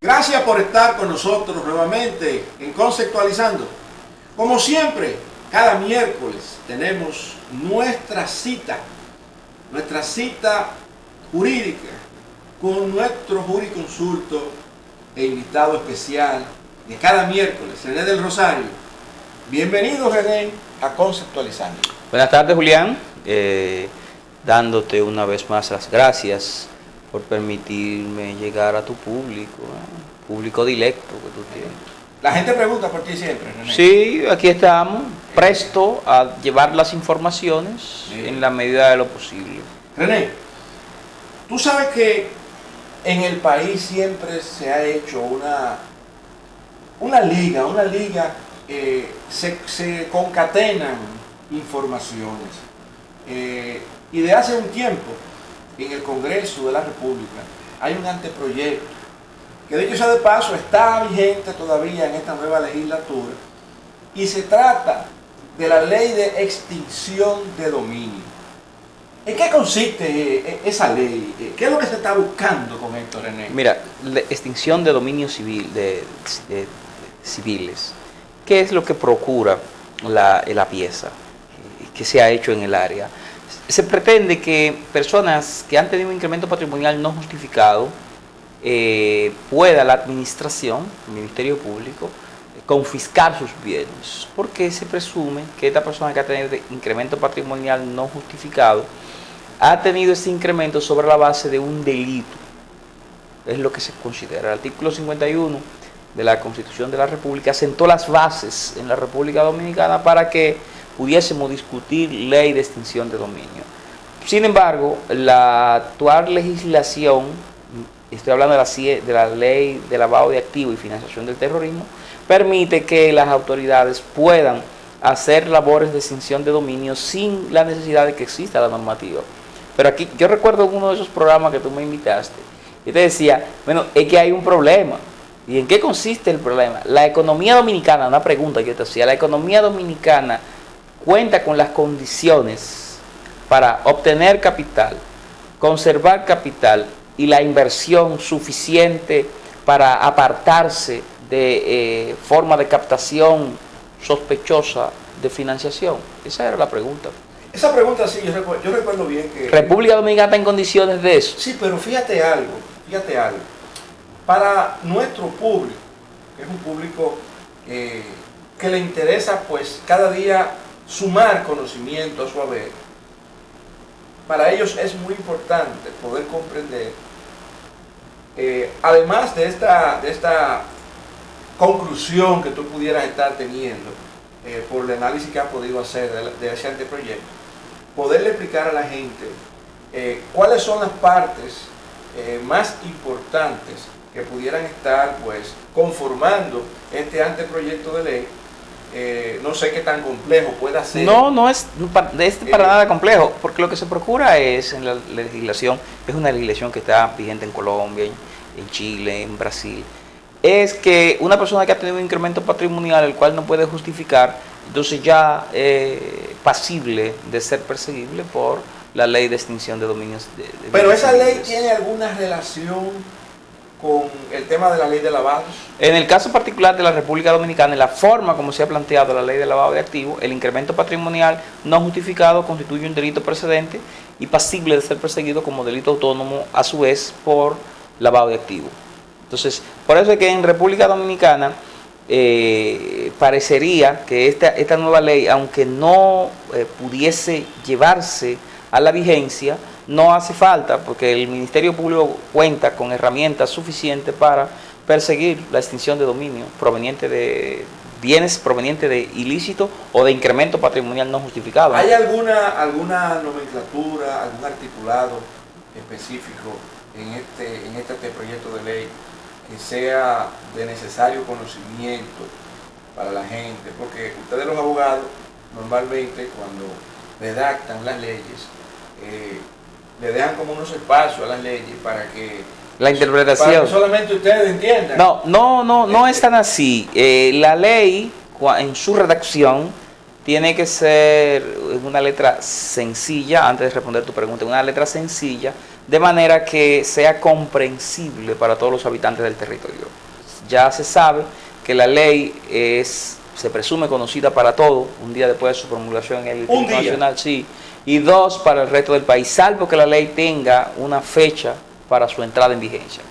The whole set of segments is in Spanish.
Gracias por estar con nosotros nuevamente en Conceptualizando. Como siempre, cada miércoles tenemos nuestra cita jurídica con nuestro jurisconsulto e invitado especial de cada miércoles, René del Rosario. Bienvenido, René, a Conceptualizando. Buenas tardes, Julián. Dándote una vez más las gracias por permitirme llegar a tu público directo que tú tienes. La gente pregunta por ti siempre, René. Sí, aquí estamos, presto a llevar las informaciones en la medida de lo posible. René, tú sabes que en el país siempre se ha hecho una liga, se concatenan informaciones. Y de hace un tiempo, en el Congreso de la República, hay un anteproyecto que, dicho sea de paso, está vigente todavía en esta nueva legislatura, y se trata de la ley de extinción de dominio. ¿En qué consiste esa ley? ¿Qué es lo que se está buscando con esto, René? Mira, la extinción de dominios civiles. ¿Qué es lo que procura la pieza que se ha hecho en el área? Se pretende que personas que han tenido un incremento patrimonial no justificado pueda la administración, el Ministerio Público, confiscar sus bienes, porque se presume que esta persona que ha tenido incremento patrimonial no justificado ha tenido ese incremento sobre la base de un delito. Es lo que se considera. El artículo 51 de la Constitución de la República sentó las bases en la República Dominicana para que pudiésemos discutir ley de extinción de dominio. Sin embargo, la actual legislación, estoy hablando de la ley de lavado de activos y financiación del terrorismo, permite que las autoridades puedan hacer labores de extinción de dominio sin la necesidad de que exista la normativa. Pero aquí, yo recuerdo uno de esos programas que tú me invitaste, y te decía, bueno, es que hay un problema. ¿Y en qué consiste el problema? La economía dominicana, una pregunta que yo te hacía, la economía dominicana cuenta con las condiciones para obtener capital, conservar capital y la inversión suficiente para apartarse de forma de captación sospechosa de financiación. Esa era la pregunta. Esa pregunta sí, yo recuerdo bien que... ¿República Dominicana está en condiciones de eso? Sí, pero fíjate algo. Para nuestro público, que es un público que le interesa pues cada día sumar conocimiento a su haber, para ellos es muy importante poder comprender, además de esta conclusión que tú pudieras estar teniendo por el análisis que has podido hacer de ese anteproyecto, poderle explicar a la gente cuáles son las partes más importantes que pudieran estar pues conformando este anteproyecto de ley. No sé qué tan complejo pueda ser. No es para nada complejo, porque lo que se procura es, en la legislación, es una legislación que está vigente en Colombia, en Chile, en Brasil, es que una persona que ha tenido un incremento patrimonial, el cual no puede justificar, entonces ya pasible de ser perseguible por la ley de extinción de dominios. Pero esa ley tiene alguna relación con el tema de la ley de lavados. En el caso particular de la República Dominicana, en la forma como se ha planteado la ley de lavado de activos, el incremento patrimonial no justificado constituye un delito precedente y pasible de ser perseguido como delito autónomo a su vez por lavado de activos. Entonces, por eso es que en República Dominicana parecería que esta nueva ley, aunque no pudiese llevarse a la vigencia, no hace falta, porque el Ministerio Público cuenta con herramientas suficientes para perseguir la extinción de dominio proveniente de bienes provenientes de ilícito o de incremento patrimonial no justificado. ¿Hay alguna nomenclatura, algún articulado específico en este proyecto de ley que sea de necesario conocimiento para la gente? Porque ustedes los abogados normalmente cuando redactan las leyes le dejan como unos espacios a las leyes para que la interpretación, para que solamente ustedes entiendan. No es tan así. La ley en su redacción tiene que ser una letra sencilla, antes de responder tu pregunta, una letra sencilla de manera que sea comprensible para todos los habitantes del territorio. Ya se sabe que la ley se presume conocida para todos, un día después de su promulgación en el Instituto Nacional, sí, y 2 para el resto del país, salvo que la ley tenga una fecha para su entrada en vigencia.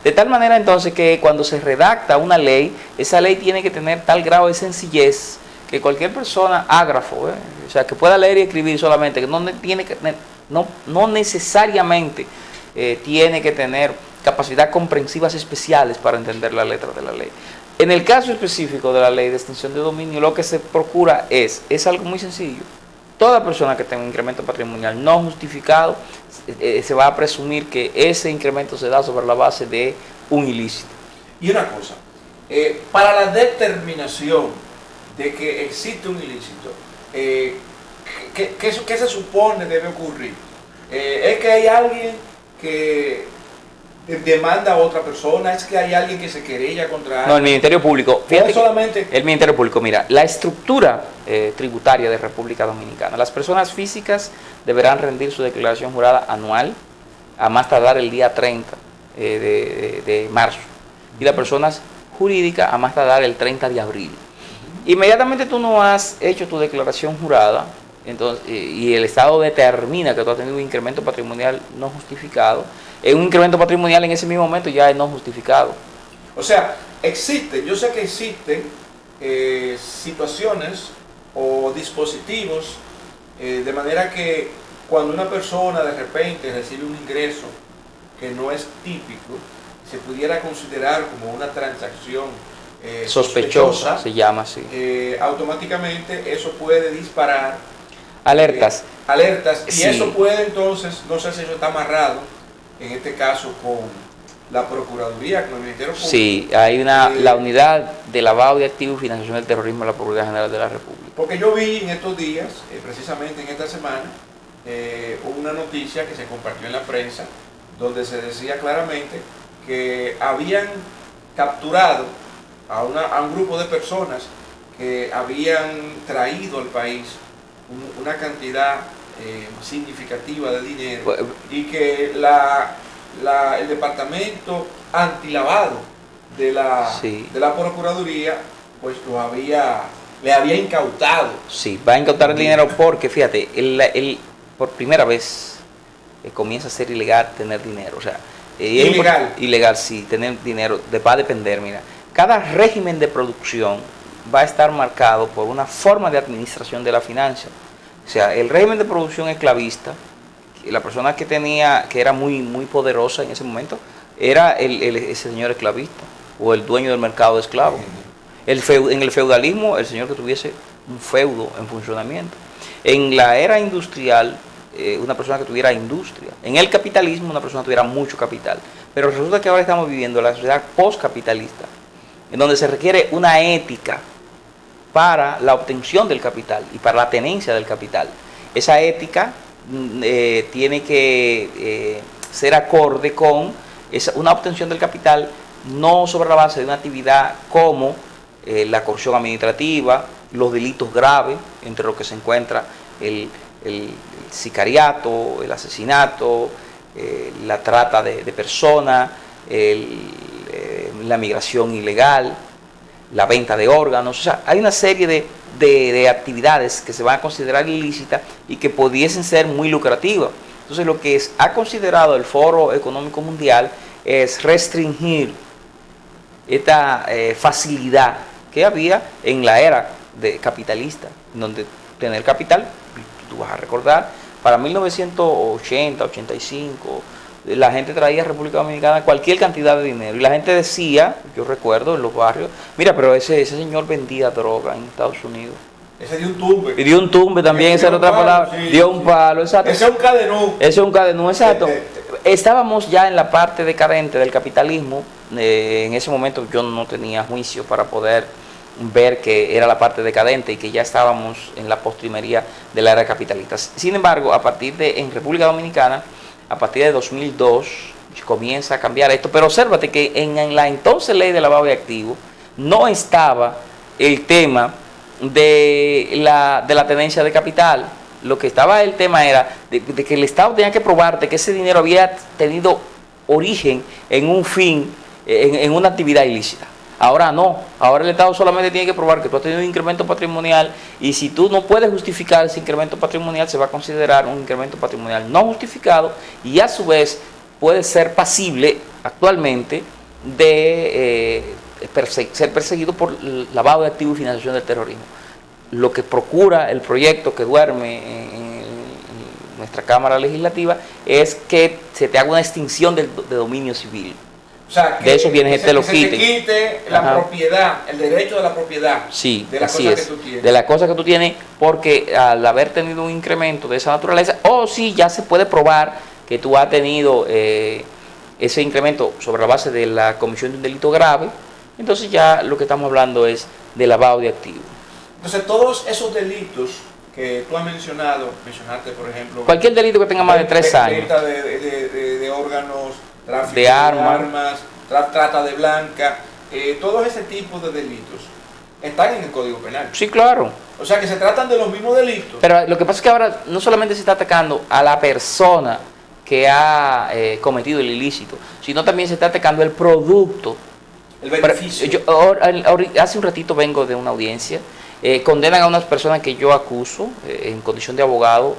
De tal manera entonces que cuando se redacta una ley, esa ley tiene que tener tal grado de sencillez que cualquier persona, ágrafo, o sea, que pueda leer y escribir solamente, que no necesariamente tiene que tener capacidad comprensivas especiales para entender la letra de la ley. En el caso específico de la ley de extinción de dominio, lo que se procura es algo muy sencillo. Toda persona que tenga un incremento patrimonial no justificado, se va a presumir que ese incremento se da sobre la base de un ilícito. Y una cosa, para la determinación de que existe un ilícito, ¿qué se supone debe ocurrir? ¿Es que hay alguien que demanda a otra persona? ¿Es que hay alguien que se querella contra alguien? No, el Ministerio Público. Fíjate solamente el Ministerio Público, mira, la estructura tributaria de República Dominicana. Las personas físicas deberán rendir su declaración jurada anual, a más tardar el día 30 de marzo. Y las personas jurídicas a más tardar el 30 de abril. Inmediatamente tú no has hecho tu declaración jurada, entonces, y el Estado determina que tú has tenido un incremento patrimonial no justificado, un incremento patrimonial en ese mismo momento ya es no justificado. O sea, yo sé que existen situaciones o dispositivos de manera que cuando una persona de repente recibe un ingreso que no es típico, se pudiera considerar como una transacción sospechosa, se llama así. Automáticamente eso puede disparar alertas. Y sí. Eso puede entonces, no sé si eso está amarrado, en este caso con la Procuraduría, con el Ministerio Público. Sí, hay la unidad de lavado de activos y financiación del terrorismo de la Procuraduría General de la República. Porque yo vi en estos días, precisamente en esta semana, una noticia que se compartió en la prensa, donde se decía claramente que habían capturado a un grupo de personas que habían traído al país una cantidad significativa de dinero y que el departamento antilavado de la Procuraduría pues le había incautado. Sí, va a incautar el dinero porque, fíjate, por primera vez comienza a ser ilegal tener dinero. O sea, ilegal, sí, tener dinero. Va a depender, mira. Cada régimen de producción va a estar marcado por una forma de administración de la finanza. O sea, el régimen de producción esclavista, la persona que era muy, muy poderosa en ese momento, era ese señor esclavista o el dueño del mercado de esclavos. En el feudalismo, el señor que tuviese un feudo en funcionamiento. En la era industrial, una persona que tuviera industria. En el capitalismo, una persona que tuviera mucho capital. Pero resulta que ahora estamos viviendo la sociedad postcapitalista, en donde se requiere una ética para la obtención del capital y para la tenencia del capital. Esa ética tiene que ser acorde con una obtención del capital, no sobre la base de una actividad como la corrupción administrativa, los delitos graves, entre los que se encuentra el sicariato, el asesinato, la trata de personas, la migración ilegal, la venta de órganos. O sea, hay una serie de actividades que se van a considerar ilícitas y que pudiesen ser muy lucrativas. Entonces, lo que ha considerado el Foro Económico Mundial es restringir esta facilidad que había en la era capitalista, donde tener capital, tú vas a recordar, para 1980, 85, la gente traía a República Dominicana cualquier cantidad de dinero y la gente decía, yo recuerdo en los barrios, mira, pero ese señor vendía droga en Estados Unidos. Ese dio un tumbe. Y dio un tumbe también, esa era otra palabra. Sí, dio un palo, exacto. Ese es un cadenú. Ese es un cadenú, exacto. Estábamos ya en la parte decadente del capitalismo. En ese momento yo no tenía juicio para poder ver que era la parte decadente y que ya estábamos en la postrimería de la era capitalista. Sin embargo, en República Dominicana, a partir de 2002, comienza a cambiar esto. Pero obsérvate que en la entonces ley de lavado de activos no estaba el tema de la tenencia de capital. lo que estaba el tema era de que el Estado tenía que probarte que ese dinero había tenido origen en un fin, en una actividad ilícita. Ahora no, ahora el Estado solamente tiene que probar que tú has tenido un incremento patrimonial, y si tú no puedes justificar ese incremento patrimonial, se va a considerar un incremento patrimonial no justificado, y a su vez puede ser pasible actualmente de ser perseguido por lavado de activos y financiación del terrorismo. Lo que procura el proyecto que duerme en nuestra Cámara Legislativa es que se te haga una extinción de dominio civil. O sea, que de esos bienes se lo te quiten. quite la propiedad, el derecho de la propiedad, sí, de las así cosas es, que tú tienes. de las cosas que tú tienes, porque al haber tenido un incremento de esa naturaleza, o si ya se puede probar que tú has tenido ese incremento sobre la base de la comisión de un delito grave, entonces ya lo que estamos hablando es de lavado de activos. Entonces todos esos delitos que tú has mencionaste por ejemplo, cualquier delito que tenga más de 3 años, venta de órganos, tráfico de armas, trata de blanca, todos ese tipo de delitos están en el Código Penal. Sí, claro. O sea que se tratan de los mismos delitos. Pero lo que pasa es que ahora no solamente se está atacando a la persona que ha cometido el ilícito, sino también se está atacando el producto. El beneficio. Hace un ratito vengo de una audiencia, condenan a unas personas que yo acuso en condición de abogado,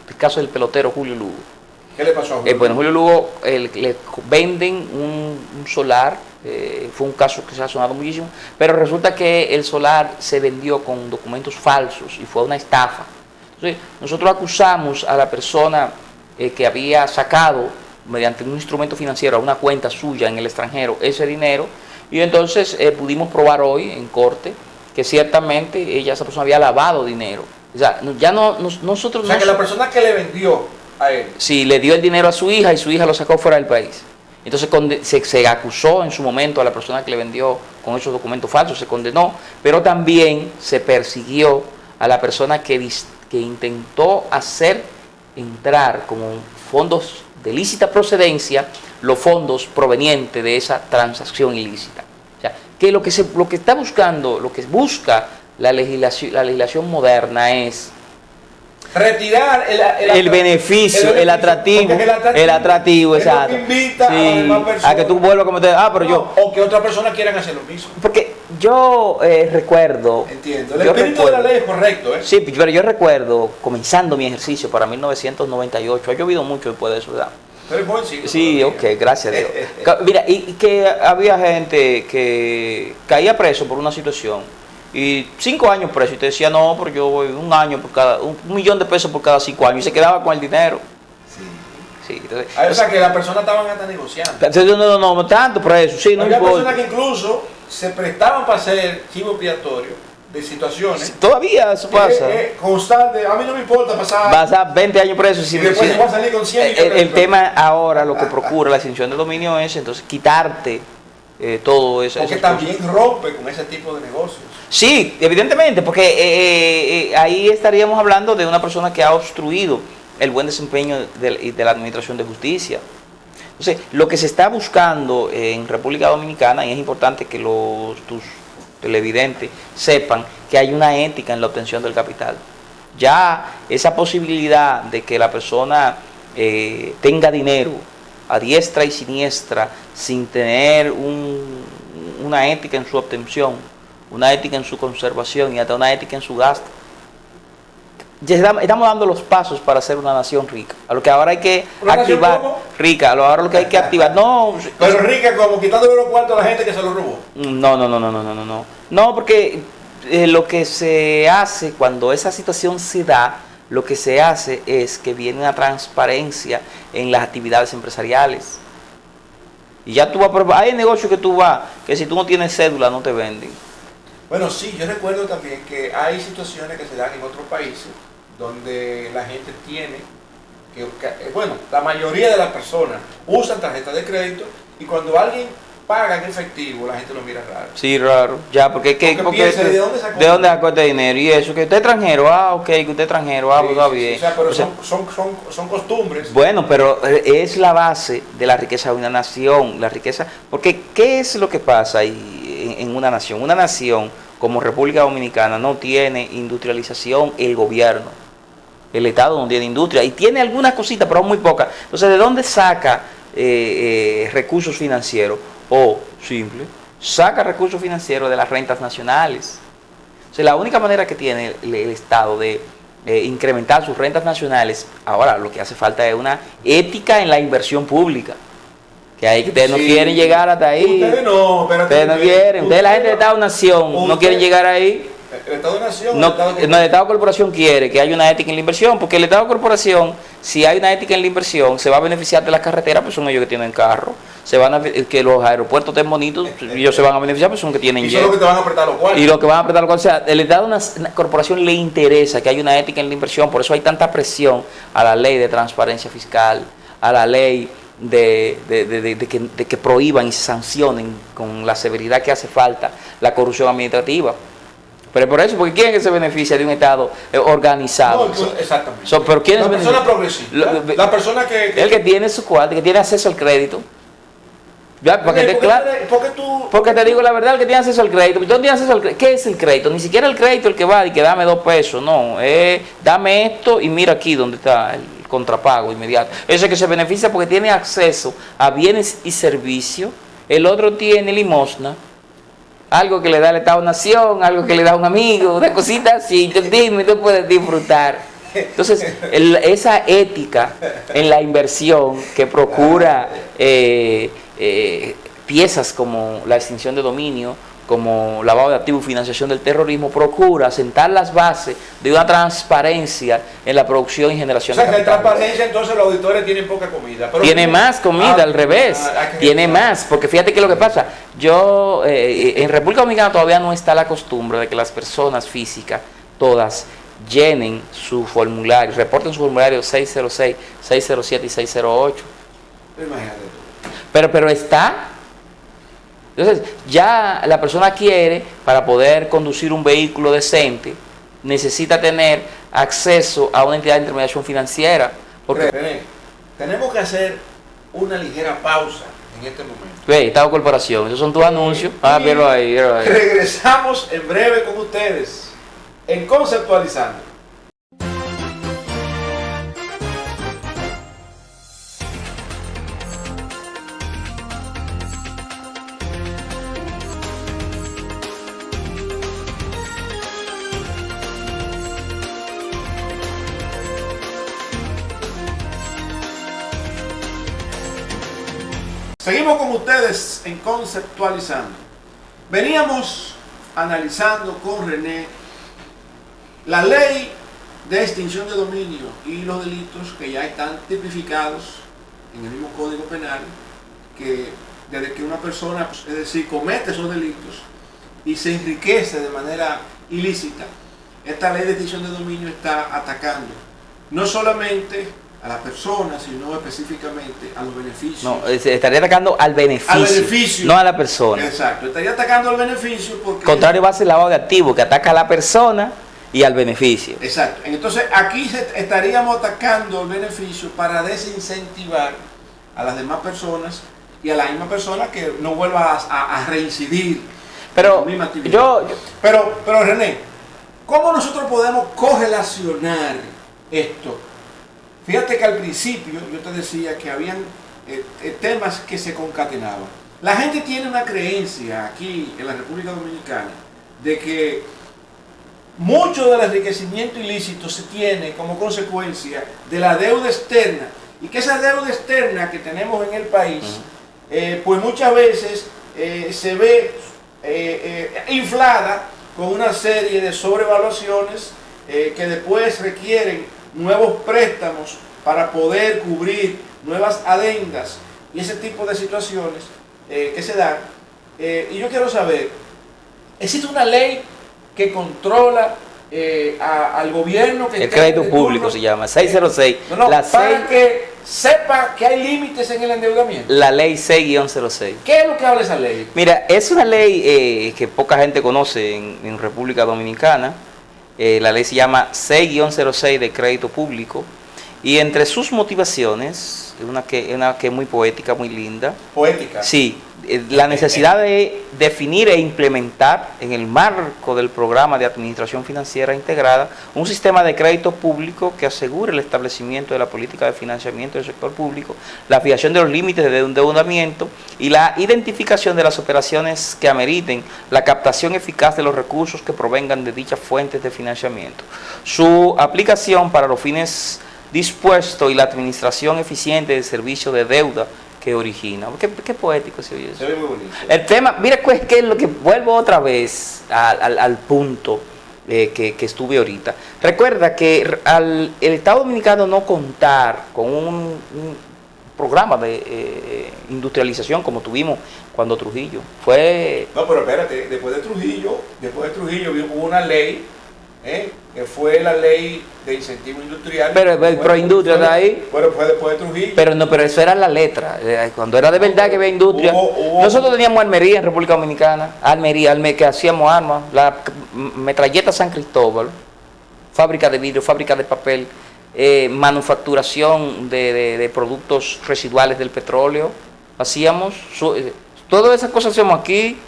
el caso del pelotero Julio Lugo. ¿Qué le pasó a Julio? Bueno, Julio Lugo le venden un solar, fue un caso que se ha sonado muchísimo, pero resulta que el solar se vendió con documentos falsos y fue una estafa. Entonces, nosotros acusamos a la persona que había sacado mediante un instrumento financiero a una cuenta suya en el extranjero ese dinero, y entonces pudimos probar hoy en corte que ciertamente esa persona había lavado dinero. O sea, ya nosotros... O sea, que la persona que le vendió a él... Sí, le dio el dinero a su hija y su hija lo sacó fuera del país. Entonces se acusó en su momento a la persona que le vendió con esos documentos falsos, se condenó, pero también se persiguió a la persona que intentó hacer entrar como fondos de ilícita procedencia los fondos provenientes de esa transacción ilícita. O sea, que lo que está buscando, lo que busca la legislación moderna es retirar el beneficio, el atractivo, exacto. Es lo que invita a las demás personas a que tú vuelvas a cometer, o que otras personas quieran hacer lo mismo. Porque yo recuerdo... Entiendo, el espíritu de la ley es correcto, ¿eh? Sí, pero yo recuerdo, comenzando mi ejercicio para 1998, ha llovido mucho después de eso, ¿verdad? Pero buen siglo, sí, ok, gracias a Dios. Mira, y que había gente que caía preso por una situación, y 5 años preso, y te decía, no, pero yo voy 1 año por cada, $1.000.000 pesos por cada 5 años, y se quedaba con el dinero. Sí, entonces, o sea que las personas estaban hasta negociando. No tanto preso, sí, no había importa. personas que incluso se prestaban para hacer chivo expiatorio de situaciones. Todavía eso pasa. Constante, a mí no me importa pasar 20 años preso. Y después se va a salir con 100. El tema ahora, lo que procura la extinción de dominio es entonces quitarte todo eso. Porque también rompe con ese tipo de negocios. Sí, evidentemente, porque ahí estaríamos hablando de una persona que ha obstruido el buen desempeño de la administración de justicia. Entonces, lo que se está buscando en República Dominicana, y es importante que tus televidentes sepan que hay una ética en la obtención del capital. Ya esa posibilidad de que la persona tenga dinero a diestra y siniestra sin tener una ética en su obtención, una ética en su conservación y hasta una ética en su gasto. Ya estamos dando los pasos para ser una nación rica. A lo que ahora hay que activar. Rica, ahora lo que hay que activar. No. Pero rica como quitándole los cuartos a la gente que se los robó. No. No, porque lo que se hace cuando esa situación se da, lo que se hace es que viene una transparencia en las actividades empresariales. Y ya tú vas a probar. Hay negocios que tú vas, que si tú no tienes cédula no te venden. Bueno, sí, yo recuerdo también que hay situaciones que se dan en otros países donde la gente tiene, bueno, la mayoría de las personas usan tarjetas de crédito y cuando alguien paga en efectivo, la gente lo mira raro. Sí, raro. Ya, porque piensa, ¿de dónde sacó este dinero? Y eso, que usted es extranjero, ok, que usted es extranjero, sí, pues va bien. O sea, pero son costumbres. Bueno, pero es la base de la riqueza de una nación, la riqueza, porque ¿qué es lo que pasa ahí en una nación? Una nación como República Dominicana no tiene industrialización el gobierno. el Estado no tiene industria y tiene algunas cositas, pero muy pocas. Entonces, ¿de dónde saca recursos financieros? Simple, saca recursos financieros de las rentas nacionales. O sea, la única manera que tiene el Estado de incrementar sus rentas nacionales, ahora lo que hace falta es una ética en la inversión pública. Que ahí ustedes no quieren llegar hasta ahí. Ustedes no quieren. Ustedes, la gente de Estado-Nación, no quieren llegar ahí. El Estado-Nación, no, el Estado-Corporación quiere que haya una ética en la inversión, porque el Estado-Corporación, si hay una ética en la inversión, se va a beneficiar de las carreteras, pues son ellos que tienen carro. Que los aeropuertos estén bonitos, ellos se van a beneficiar, pues son los que tienen jet. Y son los que te van a apretar los cuartos. Y los que van a apretar los cuartos. O sea, el Estado-Corporación le interesa que haya una ética en la inversión, por eso hay tanta presión a la ley de transparencia fiscal, a la ley de que prohíban y sancionen con la severidad que hace falta la corrupción administrativa. Pero por eso, porque ¿quién es que se beneficia de un Estado organizado? No, exactamente. Pero ¿quién la es persona progresista. La persona que el que tiene su cuarto, que tiene acceso al crédito. Ya, porque te digo la verdad, el que tiene acceso al crédito. ¿Tú tienes acceso al crédito? ¿Qué es el crédito? Ni siquiera el crédito el que va y que dame 2 pesos. No, dame esto y mira aquí donde está el contrapago inmediato. Ese que se beneficia porque tiene acceso a bienes y servicios. El otro tiene limosna. Algo que le da el Estado-Nación, algo que le da un amigo, una cosita así, dime, tú puedes disfrutar. Entonces, esa ética en la inversión que procura piezas como la extinción de dominio, como lavado de activos y financiación del terrorismo, procura sentar las bases de una transparencia en la producción y generación de capitales. O sea, que hay transparencia, entonces los auditores tienen poca comida. Pero tiene más comida, al revés. Tiene más, porque fíjate que lo que pasa, en República Dominicana todavía no está la costumbre de que las personas físicas, todas, llenen su formulario, reporten su formulario 606, 607 y 608. Imagínate. Pero está. Entonces, ya la persona quiere, para poder conducir un vehículo decente, necesita tener acceso a una entidad de intermediación financiera. Porque René, tenemos que hacer una ligera pausa en este momento. Estado Corporación, esos son tus anuncios. Velo ahí. Regresamos en breve con ustedes en Conceptualizando. Seguimos con ustedes en Conceptualizando. Veníamos analizando con René la ley de extinción de dominio y los delitos que ya están tipificados en el mismo Código Penal, que desde que una persona, es decir, comete esos delitos y se enriquece de manera ilícita, esta ley de extinción de dominio está atacando no solamente a la persona, sino específicamente a los beneficios. No, estaría atacando al beneficio, no a la persona. Exacto, estaría atacando al beneficio porque... Contrario va a ser lavado de activos, que ataca a la persona y al beneficio. Exacto, entonces aquí estaríamos atacando el beneficio para desincentivar a las demás personas y a la misma persona que no vuelva a reincidir en la misma actividad. Pero René, ¿cómo nosotros podemos correlacionar esto? Fíjate que al principio yo te decía que habían temas que se concatenaban. La gente tiene una creencia aquí en la República Dominicana de que mucho del enriquecimiento ilícito se tiene como consecuencia de la deuda externa y que esa deuda externa que tenemos en el país, pues muchas veces se ve inflada con una serie de sobrevaluaciones que después requieren nuevos préstamos para poder cubrir nuevas adendas y ese tipo de situaciones que se dan. Y yo quiero saber, ¿existe una ley que controla al gobierno? El crédito público se llama, 606. Para que sepa que hay límites en el endeudamiento. La ley 6-06. ¿Qué es lo que habla esa ley? Mira, es una ley que poca gente conoce en República Dominicana. La ley se llama 6-06 de crédito público y entre sus motivaciones, una que es muy poética, muy linda. ¿Poética? Sí, la necesidad de definir e implementar en el marco del programa de administración financiera integrada un sistema de crédito público que asegure el establecimiento de la política de financiamiento del sector público, la fijación de los límites de endeudamiento y la identificación de las operaciones que ameriten la captación eficaz de los recursos que provengan de dichas fuentes de financiamiento. Su aplicación para los fines dispuestos y la administración eficiente del servicio de deuda que origina. Qué poético se oye eso. Se ve muy bonito. El tema, mira qué es lo que vuelvo otra vez al punto que estuve ahorita. Recuerda que el Estado Dominicano no contar con un programa de industrialización como tuvimos cuando Trujillo fue... No, pero espérate, después de Trujillo hubo una ley, que fue la ley de incentivo industrial. Pero el Proindustria está ahí. Bueno, fue después de Trujillo. Pero eso era la letra. Cuando era de verdad que había industria. Nosotros teníamos Almería en República Dominicana. Almería, que hacíamos armas. La metralleta San Cristóbal. Fábrica de vidrio, fábrica de papel. Manufacturación de productos residuales del petróleo. Hacíamos. Todas esas cosas hacíamos aquí.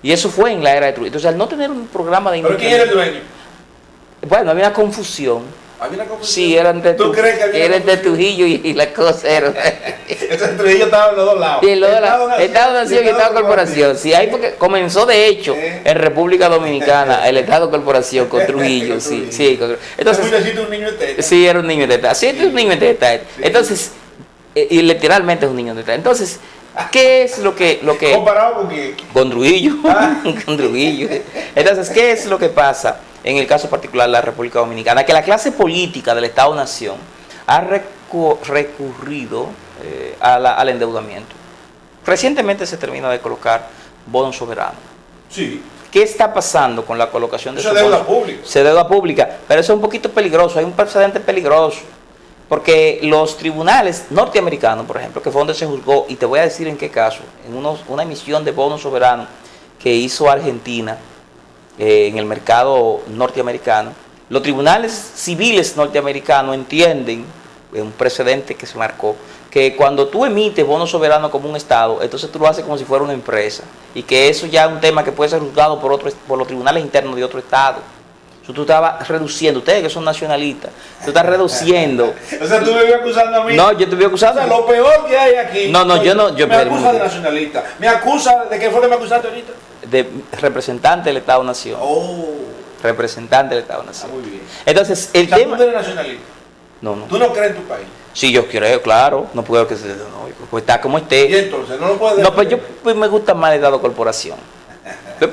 Y eso fue en la era de Trujillo. Entonces, al no tener un programa de industria. ¿Pero quién era el dueño? Bueno, había una confusión. ¿Había una confusión? Sí, eran de Trujillo y la cosa era. Entonces Trujillo estaba en los dos lados. Sí, Estado-Nación y Estado-Corporación. Sí, ahí porque comenzó de hecho en República Dominicana el Estado-Corporación con Trujillo. Sí. Entonces, un niño de teta. Sí, era un niño de teta. Sí, es un niño de teta. Entonces, y literalmente es un niño de teta. Entonces, ¿qué es lo que ¿comparado con quién? Con Trujillo. Con Trujillo. Entonces, ¿qué es lo que pasa en el caso particular de la República Dominicana? Que la clase política del Estado-Nación ha recurrido al endeudamiento. Recientemente se termina de colocar bonos soberanos. Sí. ¿Qué está pasando con la colocación de esos bonos? Deuda pública. Se deuda pública, pero eso es un poquito peligroso, hay un precedente peligroso. Porque los tribunales norteamericanos, por ejemplo, que fue donde se juzgó, y te voy a decir en qué caso, en una emisión de bonos soberanos que hizo Argentina en el mercado norteamericano, los tribunales civiles norteamericanos entienden, un precedente que se marcó, que cuando tú emites bonos soberanos como un Estado, entonces tú lo haces como si fuera una empresa, y que eso ya es un tema que puede ser juzgado por los tribunales internos de otro Estado. Tú estabas reduciendo, ustedes que son nacionalistas, tú estás reduciendo. O sea, tú me ibas acusando a mí. No, yo te voy acusando. O sea, lo peor que hay aquí. Yo me acusa de nacionalista. ¿Me acusa de qué fue que me acusaste ahorita? De representante del Estado-Nación. Oh. Representante del Estado-Nación. Muy bien. Entonces, el tema. ¿Tú eres nacionalista? No. ¿Tú no crees en tu país? Sí, yo creo, claro. No puedo que se. No, pues está como esté. ¿Y entonces no lo puedes decir? No, pues me gusta más el Estado Corporación.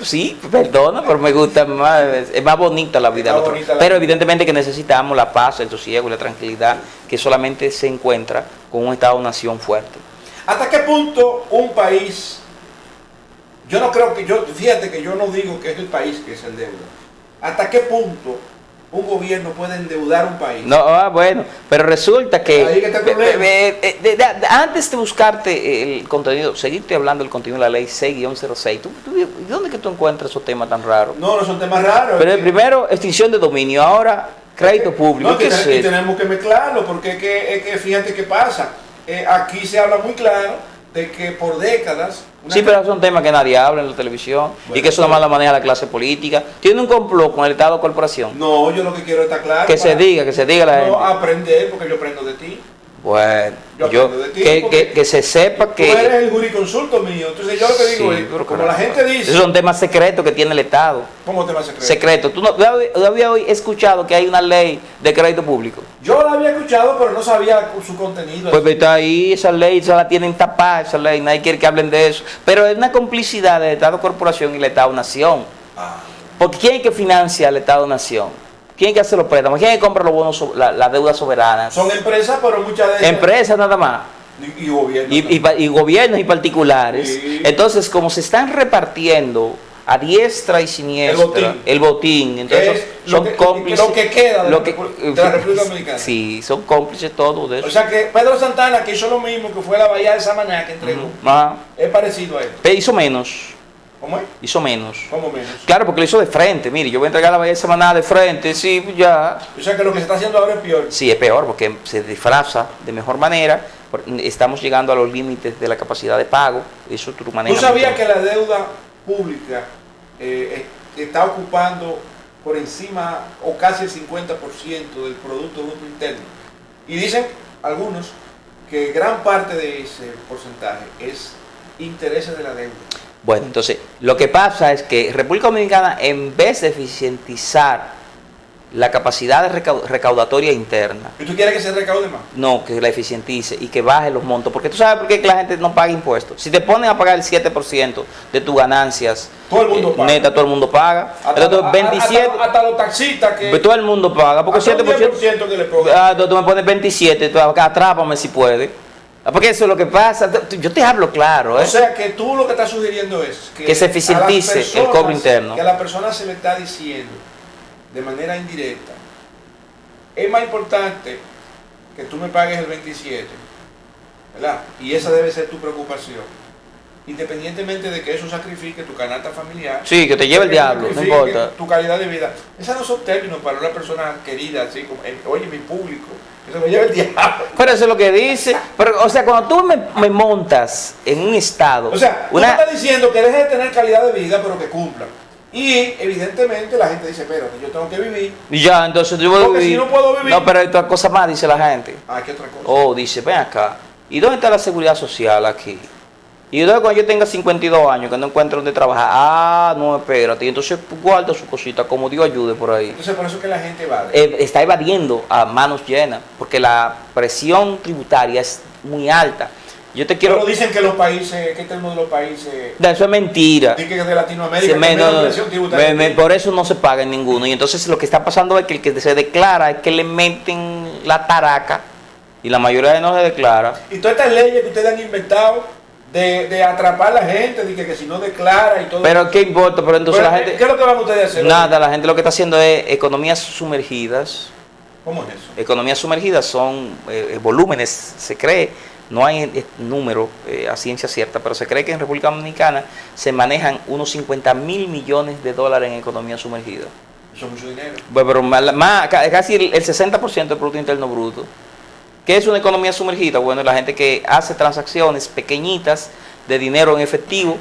Sí, perdona, pero me gusta más, es más bonita la vida. Pero evidentemente que necesitamos la paz, el sosiego y la tranquilidad que solamente se encuentra con un Estado-Nación fuerte. ¿Hasta qué punto un país, yo no creo que, fíjate que yo no digo que es el país que es el deuda, ¿hasta qué punto un gobierno puede endeudar un país? No, bueno, pero resulta que ahí está el problema. Antes de buscarte el contenido, seguirte hablando del contenido de la ley 6-06, ¿dónde que tú encuentras esos temas tan raros? No son temas raros. Pero el primero, extinción de dominio, ahora crédito público. No, y tenemos que mezclarlo, porque es que fíjate qué pasa. Aquí se habla muy claro de que por décadas... Sí, pero son temas que nadie habla en la televisión, y que eso nada más la maneja la clase política. ¿Tiene un complot con el Estado Corporación? No, yo lo que quiero está claro. Que se diga la gente. No, aprender, porque yo aprendo de ti. Bueno, que se sepa que... Tú eres el jurisconsulto mío, entonces yo lo que digo es, como la gente dice... Esos son temas secretos que tiene el Estado. ¿Cómo temas secretos? Secreto. ¿Tú no había hoy escuchado que hay una ley de crédito público? Yo la había escuchado, pero no sabía su contenido. Pues está ahí, esa ley, esa la tienen tapada, esa ley, nadie quiere que hablen de eso. Pero es una complicidad del Estado Corporación y el Estado-Nación. Porque ¿quién es que financia el Estado-Nación? ¿Quién es que hace los préstamos? ¿Quién es que compra los bonos, las deudas soberanas? Son empresas, pero muchas de ellas... Empresas nada más. Y gobiernos. Y gobiernos y particulares. Sí. Entonces, como se están repartiendo a diestra y siniestra el botín, entonces son cómplices. Lo que queda de la República Dominicana. Sí, son cómplices todos de eso. O sea que Pedro Santana, que hizo lo mismo, que fue la Bahía de Samaná que entregó, es parecido a él. Hizo menos. ¿Cómo es? Hizo menos. ¿Cómo menos? Claro, porque lo hizo de frente. Mire, yo voy a entregar la Bahía de Samaná de frente, sí, ya. O sea que lo que se está haciendo ahora es peor. Sí, es peor, porque se disfraza de mejor manera estamos llegando a los límites de la capacidad de pago. Eso tú manejas. ¿Tú sabías que la deuda pública está ocupando por encima o casi el 50% del Producto Bruto Interno? Y dicen algunos que gran parte de ese porcentaje es intereses de la deuda. Bueno, entonces, lo que pasa es que República Dominicana, en vez de eficientizar la capacidad de recaudatoria interna. ¿Y tú quieres que se recaude más? No, que la eficientice y que baje los montos. Porque tú sabes por qué la gente no paga impuestos. Si te ponen a pagar el 7% de tus ganancias, todo el mundo paga. Neta, todo el mundo paga. Hasta, 27, hasta los taxistas que... Todo el mundo paga. Porque 7% que le pongan. Tú me pones 27, tú, atrápame si puedes. Porque eso es lo que pasa. Yo te hablo claro. O sea que tú lo que estás sugiriendo es que se eficientice el cobro interno. Que a la persona se le está diciendo de manera indirecta, es más importante que tú me pagues el 27, ¿verdad? Y esa debe ser tu preocupación, independientemente de que eso sacrifique tu canasta familiar. Sí, que te lleve el diablo, no importa. Tu calidad de vida. Esos no son términos para una persona querida, así como, oye, mi público, eso me lleva el diablo. Pero eso es lo que dice. Pero, o sea, cuando tú me montas en un estado... O sea, tú me estás diciendo que dejes de tener calidad de vida, pero que cumpla. Y evidentemente la gente dice, espérate, yo tengo que vivir. Y ya, entonces yo voy a vivir. Si no puedo vivir. No, pero hay otra cosa más, dice la gente. Ah, ¿qué otra cosa? Oh, dice, ven acá. ¿Y dónde está la seguridad social aquí? Y entonces cuando yo tenga 52 años, que no encuentro dónde trabajar, ah, no, espérate. Y entonces guarda su cosita, como Dios ayude por ahí. Entonces por eso es que la gente evade. Está evadiendo a manos llenas, porque la presión tributaria es muy alta. Yo te quiero... Pero dicen que los países, que este es uno de los países... Eso es mentira. Dicen que de Latinoamérica sí, presión tributaria. Por eso no se paga en ninguno. Y entonces lo que está pasando es que el que se declara es que le meten la taraca, y la mayoría no se declara. Y todas estas leyes que ustedes han inventado de atrapar a la gente, de que si no declara y todo. Pero qué importa, pero entonces la gente... ¿Qué es lo que van ustedes a hacer? Nada, la gente lo que está haciendo es economías sumergidas. ¿Cómo es eso? Economías sumergidas son volúmenes, se cree. No hay número a ciencia cierta, pero se cree que en República Dominicana se manejan unos 50.000 millones de dólares en economía sumergida. Eso es mucho dinero. Bueno, pero casi el 60% del Producto Interno Bruto. ¿Qué es una economía sumergida? Bueno, la gente que hace transacciones pequeñitas de dinero en efectivo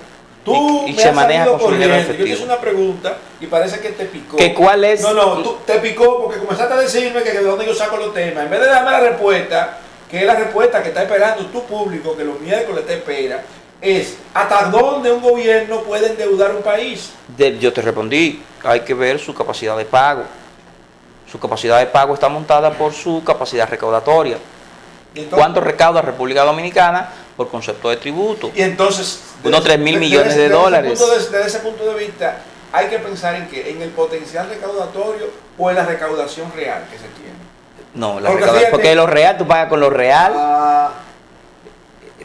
y se maneja con su dinero en efectivo. Yo te hice una pregunta y parece que te picó. ¿Que cuál es? No, te picó porque comenzaste a decirme que de dónde yo saco los temas. En vez de darme la respuesta, que es la respuesta que está esperando tu público, que los miércoles te espera, es ¿hasta dónde un gobierno puede endeudar un país? Yo te respondí, hay que ver su capacidad de pago. Su capacidad de pago está montada por su capacidad recaudatoria. ¿Cuánto recauda República Dominicana por concepto de tributo? Y entonces, unos 3.000 millones de dólares. Desde ese punto de vista, hay que pensar en que en el potencial recaudatorio o en la recaudación real que se tiene. No, porque lo real, tú pagas con lo real.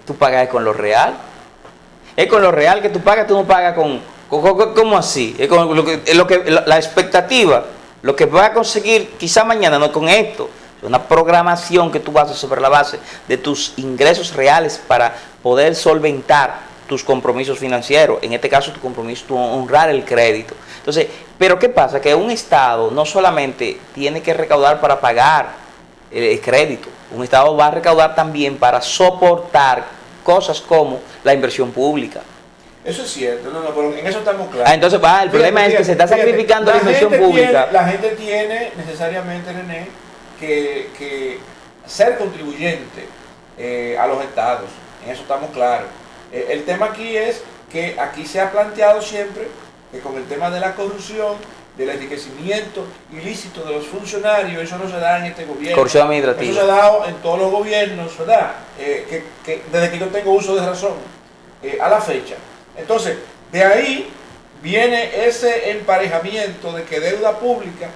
Tú pagas con lo real. Es con lo real que tú pagas, tú no pagas con ¿cómo así? Es con la expectativa, lo que vas a conseguir quizá mañana, no con esto. Es una programación que tú haces sobre la base de tus ingresos reales para poder solventar tus compromisos financieros. En este caso, tu compromiso, tu honrar el crédito. Entonces, pero ¿qué pasa? Que un Estado no solamente tiene que recaudar para pagar el crédito, un Estado va a recaudar también para soportar cosas como la inversión pública. Eso es cierto, pero en eso estamos claros. Entonces, el problema es que se está sacrificando la inversión pública. La gente tiene necesariamente, René, que ser contribuyente a los estados, en eso estamos claros. El tema aquí es que aquí se ha planteado siempre que con el tema de la corrupción, del enriquecimiento ilícito de los funcionarios, eso no se da en este gobierno. Corrupción administrativa. Eso se ha dado en todos los gobiernos, ¿verdad? Que desde que yo tengo uso de razón, a la fecha. Entonces, de ahí viene ese emparejamiento de que deuda pública,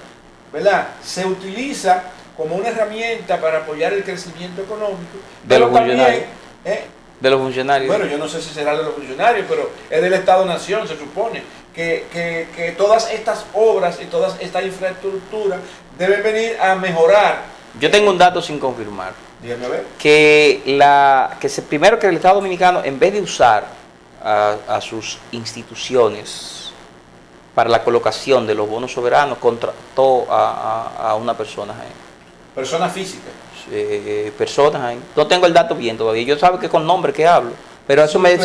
¿verdad?, se utiliza como una herramienta para apoyar el crecimiento económico. De los funcionarios. De los funcionarios. Bueno, yo no sé si será de los funcionarios, pero es del Estado-Nación, se supone. Que todas estas obras y todas estas infraestructuras deben venir a mejorar. Yo tengo un dato sin confirmar. Dígame a ver. Primero que el Estado Dominicano, en vez de usar a sus instituciones para la colocación de los bonos soberanos, contrató a una persona. Persona física. personas ahí. No tengo el dato bien todavía. Yo sabe que con nombre que hablo. Pero eso me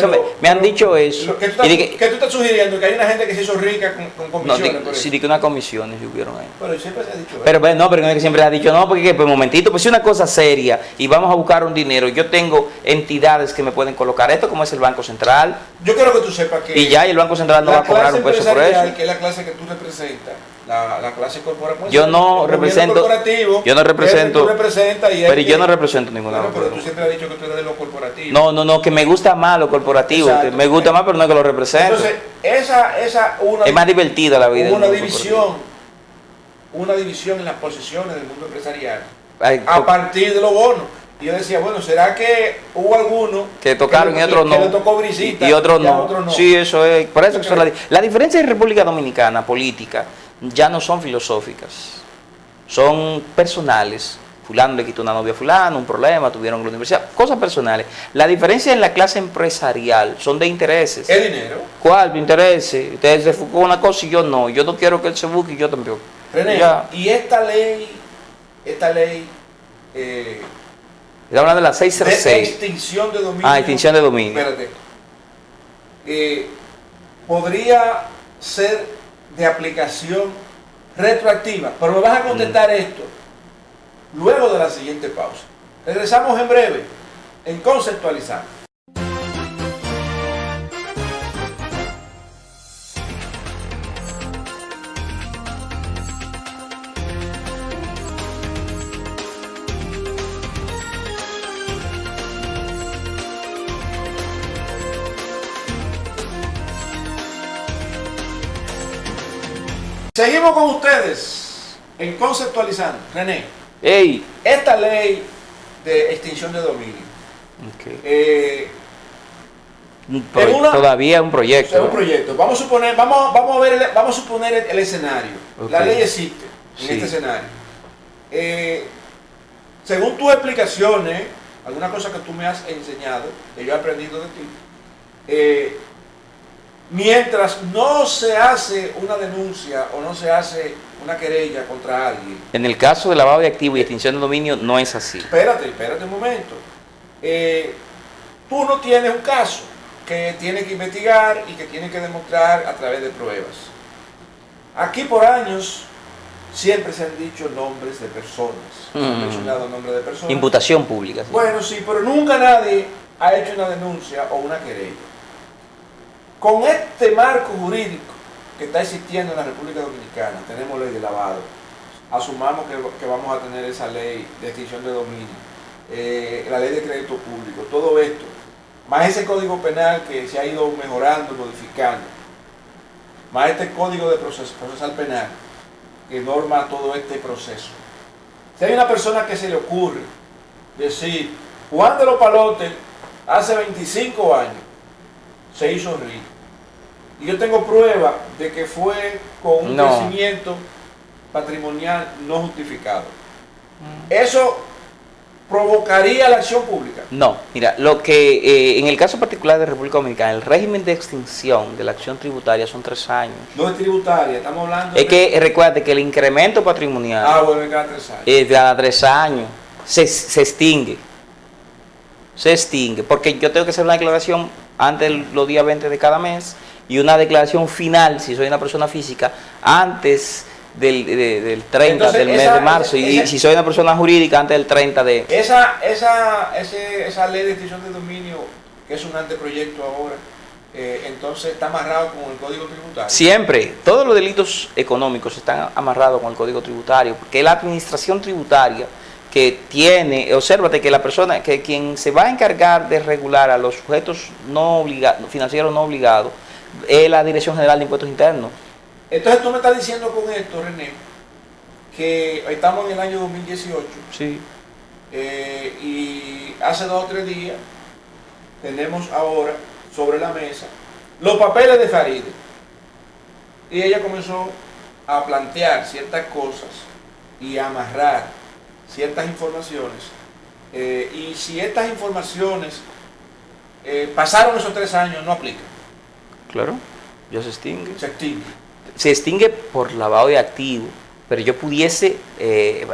han dicho eso. ¿Qué tú estás sugiriendo? Que hay una gente que se hizo rica con comisiones. No, sí, que unas comisiones hubieron ahí. Pero siempre se ha dicho eso. Pero no, pero no es que siempre se ha dicho no, porque pues momentito, pues es una cosa seria y vamos a buscar un dinero. Yo tengo entidades que me pueden colocar esto, como es el Banco Central. Yo quiero que tú sepas que. Y ya, y el Banco Central no va a cobrar un peso por eso. Que es la clase que tú representas, la clase corporativa. Yo no represento. Yo no represento. Pero yo no represento ninguna. Bueno, pero tú siempre has dicho que tú eres de lo corporativo. No, que me gusta más lo corporativo. Exacto. Me gusta más, pero no es que lo represento. Entonces, es más divertida la vida. Una división en las posiciones del mundo empresarial. Ay, a partir de los bonos. Y yo decía, bueno, ¿será que hubo algunos que tocaron y otros no? Que le tocó brisita, y otros no. Sí, eso es. Por eso que la diferencia en República Dominicana, política, ya no son filosóficas. Son personales. Fulano le quitó una novia a fulano, un problema, tuvieron en la universidad, cosas personales. La diferencia en la clase empresarial son de intereses. ¿El dinero? ¿Cuál? De intereses. Usted se enfocó una cosa y yo no. Yo no quiero que él se busque y yo tampoco. René, ya. Y esta ley, Está hablando de la 606. De extinción de dominio. Extinción de dominio. Espérate. Podría ser de aplicación retroactiva, pero me vas a contestar esto luego de la siguiente pausa. Regresamos en breve en Conceptualizando. Seguimos con ustedes en Conceptualizando. René, esta ley de extinción de dominio, todavía es un proyecto. Es un proyecto. Vamos a suponer el escenario. La ley existe en este escenario. Según tus explicaciones, alguna cosa que tú me has enseñado, que yo he aprendido de ti, mientras no se hace una denuncia o no se hace una querella contra alguien. En el caso de lavado de activos y extinción de dominio no es así. Espérate un momento. Tú no tienes un caso que tienes que investigar y que tienes que demostrar a través de pruebas. Aquí por años siempre se han dicho nombres de personas. Mencionado nombres de personas. Imputación pública. Sí. Bueno, sí, pero nunca nadie ha hecho una denuncia o una querella. Con este marco jurídico que está existiendo en la República Dominicana, tenemos ley de lavado, asumamos que vamos a tener esa ley de extinción de dominio, la ley de crédito público, todo esto, más ese código penal que se ha ido mejorando, modificando, más este código de procesal penal que norma todo este proceso. Si hay una persona que se le ocurre decir, Juan de los Palotes hace 25 años se hizo rico, y yo tengo prueba de que fue con un crecimiento patrimonial no justificado, ¿eso provocaría la acción pública? No, mira, lo que en el caso particular de República Dominicana, el régimen de extinción de la acción tributaria son 3 años. No es tributaria, estamos hablando es que recuerda que el incremento patrimonial bueno, cada 3 años. Cada 3 años se extingue. Se extingue, porque yo tengo que hacer una declaración antes de los días 20 de cada mes y una declaración final, si soy una persona física, antes del 30 entonces, del mes de marzo, y si soy una persona jurídica, antes del 30 de... Esa ley de extinción de dominio, que es un anteproyecto ahora, entonces está amarrado con el Código Tributario. Siempre, todos los delitos económicos están amarrados con el Código Tributario, porque la administración tributaria que tiene, obsérvate que la persona, que quien se va a encargar de regular a los sujetos financieros no obligados, es la Dirección General de Impuestos Internos. Entonces tú me estás diciendo con esto, René, que estamos en el año 2018, sí. Y hace 2 o 3 días tenemos ahora sobre la mesa los papeles de Faride, y ella comenzó a plantear ciertas cosas y a amarrar ciertas informaciones, y si estas informaciones pasaron esos 3 años, no aplican. Claro, ya se extingue. Se extingue. Se extingue por lavado de activos, pero yo pudiese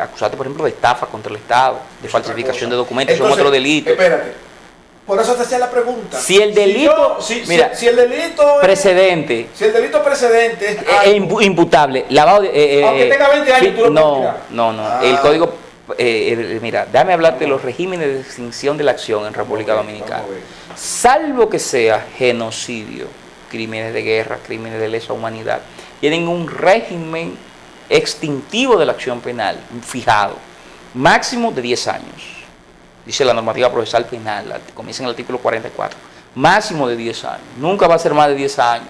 acusarte, por ejemplo, de estafa contra el Estado, de falsificación de documentos, entonces, son otro delito. Espérate, por eso te hacía la pregunta. Si el delito, mira, si el delito precedente, si el delito precedente es es imputable, lavado de, aunque tenga 20 años, tú lo puedes tirar. no, el código, mira, déjame hablarte de los regímenes de extinción de la acción en República Dominicana. Salvo que sea genocidio, crímenes de guerra, crímenes de lesa humanidad, tienen un régimen extintivo de la acción penal fijado, máximo de 10 años, dice la normativa procesal penal, comienza en el artículo 44, máximo de 10 años, nunca va a ser más de 10 años.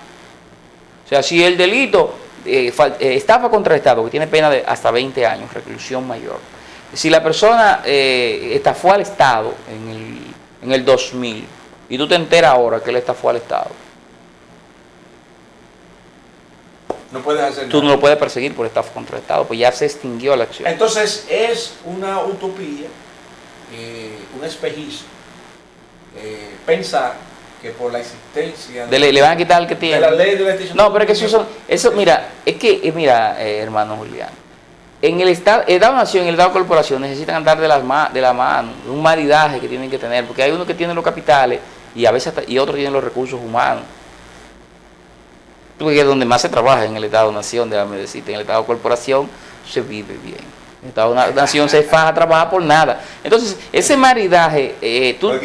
O sea, si el delito estafa contra el Estado, que tiene pena de hasta 20 años, reclusión mayor, si la persona estafó al Estado en el 2000 y tú te enteras ahora que él estafó al Estado, no puedes hacer tú nada. no lo puedes perseguir por estafa contra el Estado, pues ya se extinguió la acción. Entonces es una utopía, un espejismo, pensar que por la existencia Le van a quitar el que tiene. de la ley de la extinción. No, pero es que eso mira, hermano Julián, en el Estado-Nación y el Estado-Corporación necesitan andar de la mano, un maridaje que tienen que tener, porque hay uno que tiene los capitales y a veces y otros tienen los recursos humanos. Porque es donde más se trabaja en el Estado-Nación, déjame decirte, en el Estado-Corporación se vive bien. En el Estado-Nación se faja a trabajar por nada. Entonces, ese maridaje, tú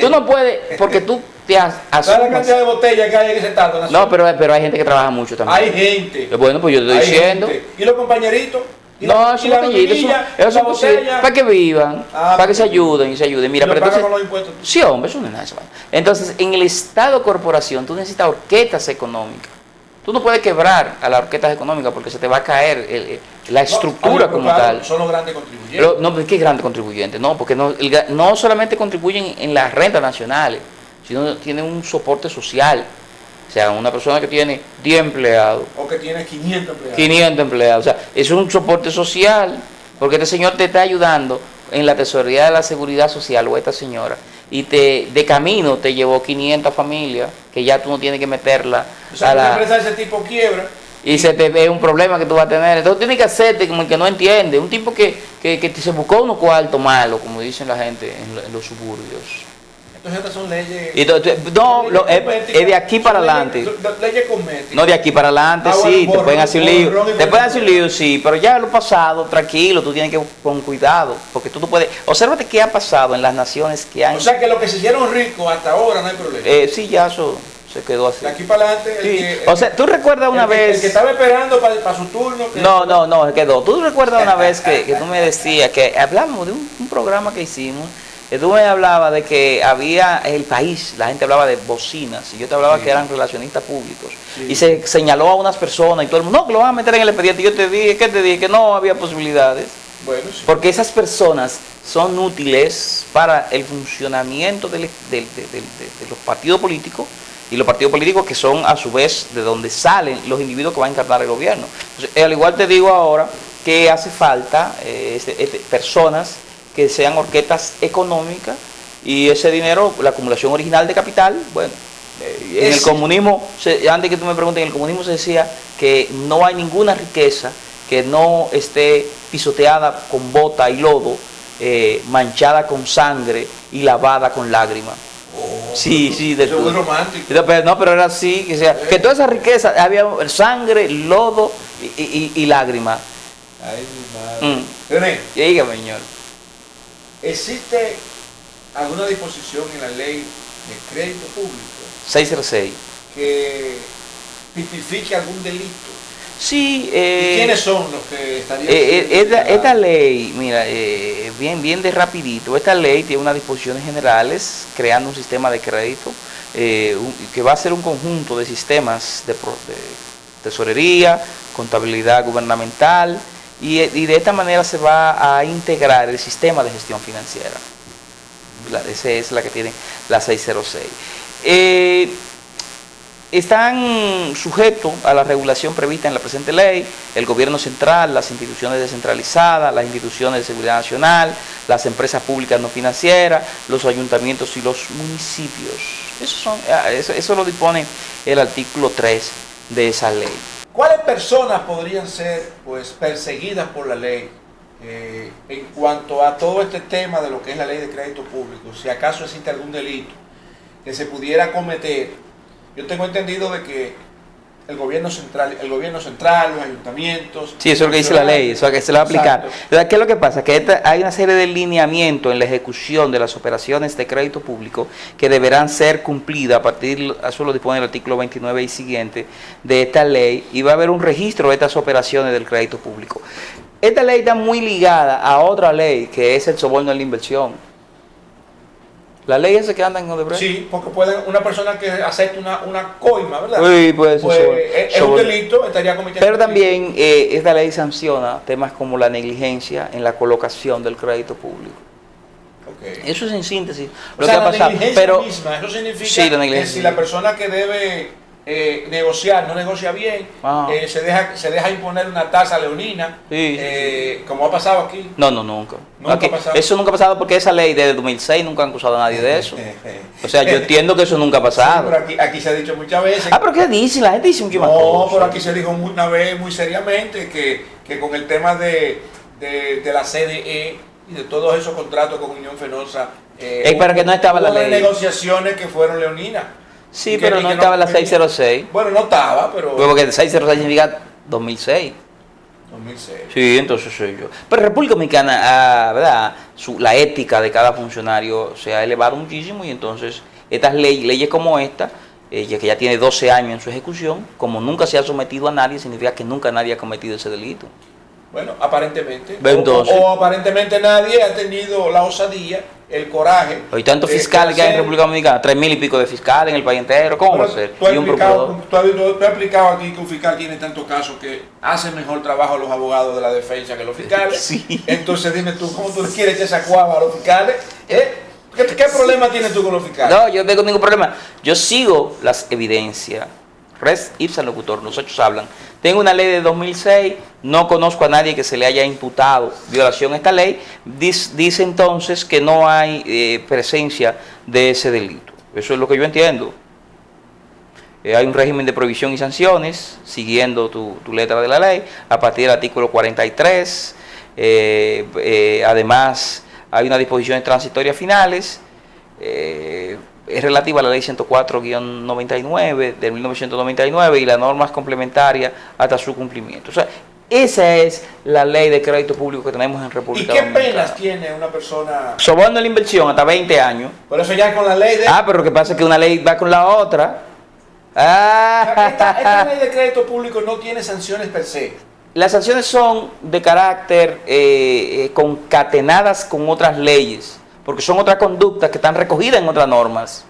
no puedes, porque tú te asumes. ¿Sabes la cantidad de botellas que hay en ese Estado-Nación? No, pero hay gente que trabaja mucho también. Hay gente. Bueno, pues yo te estoy diciendo. Gente. ¿Y los compañeritos? No, esos botellitos, eso para que vivan, para que se ayuden y se ayuden. Mira, pero entonces, con los impuestos. Sí, hombre, eso no es nada. Entonces, en el Estado-Corporación, tú necesitas orquestas económicas. Tú no puedes quebrar a las orquestas económicas porque se te va a caer la estructura como tal. Son los grandes contribuyentes. Pero, no, ¿qué grandes contribuyentes? No, porque no solamente contribuyen en las rentas nacionales, sino tienen un soporte social. O sea, una persona que tiene 10 empleados. O que tiene 500 empleados. 500 empleados. O sea, es un soporte social, porque este señor te está ayudando en la tesorería de la seguridad social, o esta señora, y de camino te llevó 500 familias, que ya tú no tienes que meterla. O sea, una empresa de ese tipo quiebra. Y se te ve un problema que tú vas a tener. Entonces tienes que hacerte como el que no entiende. Un tipo que se buscó unos cuartos malos, como dicen la gente en los suburbios. Entonces estas son leyes. Es de aquí para adelante. Leyes cosméticas. No, de aquí para adelante, sí, te pueden hacer un lío. Te pueden hacer un lío, sí, pero ya lo pasado, tranquilo, tú tienes que con cuidado, porque tú no puedes. Obsérvate qué ha pasado en las naciones que han. O sea que los que se hicieron ricos hasta ahora no hay problema. Sí, ya eso se quedó así. De aquí para adelante. Sí. O sea, tú recuerdas una vez. El que estaba esperando para su turno. No, se quedó. Tú recuerdas una vez que tú me decías que hablamos de un programa que hicimos. Tú me hablabas de que había el país, la gente hablaba de bocinas, y yo te hablaba que eran relacionistas públicos. Sí. Y se señaló a unas personas y todo el mundo, no, que lo van a meter en el expediente. Y yo te dije que no había posibilidades. Bueno, sí. Porque esas personas son útiles para el funcionamiento de los partidos políticos, y los partidos políticos que son a su vez de donde salen los individuos que van a encarnar el gobierno. Entonces, al igual te digo ahora que hace falta personas que sean orquestas económicas, y ese dinero, la acumulación original de capital, bueno, en el comunismo, antes que tú me preguntes, en el comunismo se decía que no hay ninguna riqueza que no esté pisoteada con bota y lodo, manchada con sangre y lavada con lágrimas. Sí, de todo. Muy romántico. No, pero era así, que toda esa riqueza había sangre, lodo y lágrimas. Ay, mi madre. René, dígame, señor. ¿Existe alguna disposición en la ley de crédito público 606 que tipifique algún delito? Sí. ¿Y quiénes son los que estarían? Esta ley, mira, bien de rapidito, esta ley tiene unas disposiciones generales creando un sistema de crédito que va a ser un conjunto de sistemas de tesorería, contabilidad gubernamental, y de esta manera se va a integrar el sistema de gestión financiera. Esa es la que tiene la 606. Están sujetos a la regulación prevista en la presente ley el gobierno central, las instituciones descentralizadas, las instituciones de seguridad nacional, las empresas públicas no financieras, los ayuntamientos y los municipios. Eso lo dispone el artículo 3 de esa ley. ¿Cuál es personas podrían ser pues perseguidas por la ley en cuanto a todo este tema de lo que es la ley de crédito público? Si acaso existe algún delito que se pudiera cometer. Yo tengo entendido de que el gobierno central, los ayuntamientos. Sí, eso es lo que dice la ley, eso es lo que se le va a aplicar. Entonces, ¿qué es lo que pasa? Que hay una serie de lineamientos en la ejecución de las operaciones de crédito público que deberán ser cumplidas a partir, eso lo dispone el artículo 29 y siguiente de esta ley, y va a haber un registro de estas operaciones del crédito público. Esta ley está muy ligada a otra ley, que es el soborno de la inversión. La ley esa que anda en Odebrecht. Sí, porque una persona que acepte una coima, ¿verdad? Sí, pues es un delito, estaría cometiendo. Pero también esta ley sanciona temas como la negligencia en la colocación del crédito público. Okay. Eso es en síntesis lo que ha pasado. Pero misma, eso significa sí, que si la persona que debe negociar no negocia bien, se deja imponer una tasa leonina, como ha pasado aquí. No, nunca. Aquí, ha pasado. Eso nunca ha pasado porque esa ley desde 2006 nunca han acusado a nadie de eso. O sea, yo entiendo que eso nunca ha pasado. Sí, pero aquí se ha dicho muchas veces. Pero ¿qué dicen? La gente dice mucho más cosas. No, pero aquí se dijo una vez muy seriamente que con el tema de la CDE y de todos esos contratos con Unión Fenosa, para que no estaba la ley. Negociaciones que fueron leoninas. Sí, pero no estaba la 606. Bueno, no estaba, pero... Porque 606 significa 2006. 2006. Sí, entonces soy yo. Pero República Dominicana, ¿verdad? La ética de cada funcionario se ha elevado muchísimo, y entonces estas leyes como esta, que ya tiene 12 años en su ejecución, como nunca se ha sometido a nadie, significa que nunca nadie ha cometido ese delito. Bueno, aparentemente. Entonces, o aparentemente nadie ha tenido la osadía, el coraje. Hay tantos fiscales que hay en República Dominicana, 3,000 y pico de fiscales en el país entero. ¿Cómo va a ser? Tú has explicado aquí que un fiscal tiene tantos casos que hace mejor trabajo los abogados de la defensa que los fiscales. Sí. Entonces dime tú, ¿cómo tú quieres que esa cuava a los fiscales? ¿Qué problema tienes tú con los fiscales? No, yo no tengo ningún problema. Yo sigo las evidencias. Res ipsa locutor, los hechos hablan. Tengo una ley de 2006, no conozco a nadie que se le haya imputado violación a esta ley. Dice entonces que no hay presencia de ese delito. Eso es lo que yo entiendo. Hay un régimen de prohibición y sanciones, siguiendo tu letra de la ley, a partir del artículo 43. Además, hay unas disposiciones transitorias finales. Es relativa a la ley 104-99 de 1999 y las normas complementarias hasta su cumplimiento. O sea, esa es la ley de crédito público que tenemos en República Dominicana. ¿Y qué penas tiene una persona? Soborno de la inversión hasta 20 años. Por eso ya con la ley de... pero lo que pasa es que una ley va con la otra. Esta ley de crédito público no tiene sanciones per se. Las sanciones son de carácter concatenadas con otras leyes, porque son otras conductas que están recogidas en otras normas.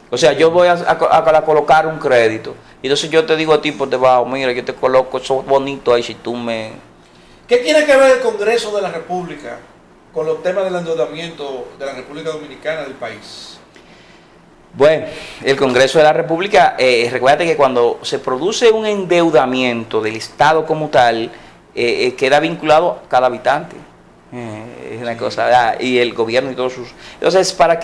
O sea, yo voy a colocar un crédito, y entonces yo te digo a ti por debajo, mira, yo te coloco eso bonito ahí, si tú me... ¿Qué tiene que ver el Congreso de la República con los temas del endeudamiento de la República Dominicana del país? Bueno, el Congreso de la República, recuérdate que cuando se produce un endeudamiento del Estado como tal, queda vinculado a cada habitante. Es una cosa, ¿verdad? Y el gobierno y todos sus... Entonces, para